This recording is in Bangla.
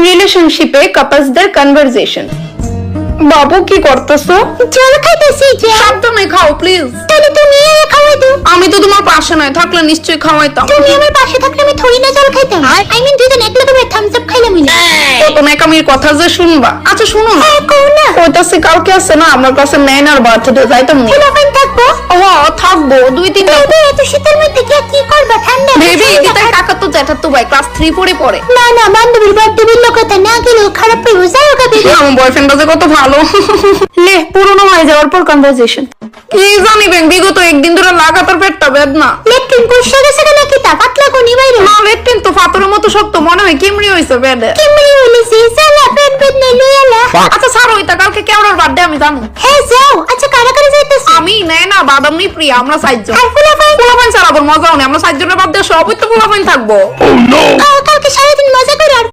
রিলেশনশিপে কাপলসদের কনভারসেশন। বাবু কি করতেছো? জল খাইতেছি যে। সাবধানে খাও প্লিজ। তাহলে তুমি এর খাওয়াই দাও। আমি তো তোমার পাশে নাই, থাকলে নিশ্চয়ই খাওয়াইতাম। তুমি আমার পাশে থাকলে আমি থরি না জল খাইতাম। আই মিন দুইজন এক লগে থামস আপ খাইলাম না। কত ন্যাকামির কথা যে শুনবা। আচ্ছা শুনো না, কও না। কইতাছি কালকে আছে না আমার কাছে নেনার বার্থডে, যাইতাম নি? ফুলাফাইন থাকবো। ও থাকবো 2-3 দিন। তবে এত শীতের মধ্যে কি করবা? ঠান্ডা ভেবে এদিকে কাকা তো জ্যাঠাতো ভাই ক্লাস 3 পড়ে। না না, বান্ধবীর বার্থডে বললো কথা না গেলেও খারাপ পাইবো। যাও গাবি। আমার বয়ফ্রেন্ডটা যে কত ভালো। লে পুরনো হয়ে যাওয়ার পর কনভারসেশন। কি জানি ব্যাং বিগত একদিন ধরে লাগাতার পেটটা বেদনা। লেট্রিন পয়সা গেছে না কি তা পাতলা কোনি বাইরে। না লেট্রিন তো ফাতরের মতো শক্ত, মনে হয় কেমড়ি হইছে বেডে। কেমনে হইলিছি সালা পেট পেট নেই লইয়ালা। আচ্ছা ছাড়ো এটা, কালকে কেমন বার্থডে আমি জানো। হ্যাঁ যাও। আচ্ছা কারা কারা যাইতেছ? আমি নেনা বাদামনি প্রিয়া, আমরা 4 জন। আর ফুলাফাইন? পোলাপাইন ছাড়া আবার মজাও নেই, আমরা 4 জনের বার্থডে সবই তো পোলাপাইন থাকবো। কালকে সারাদিন মজা করে আর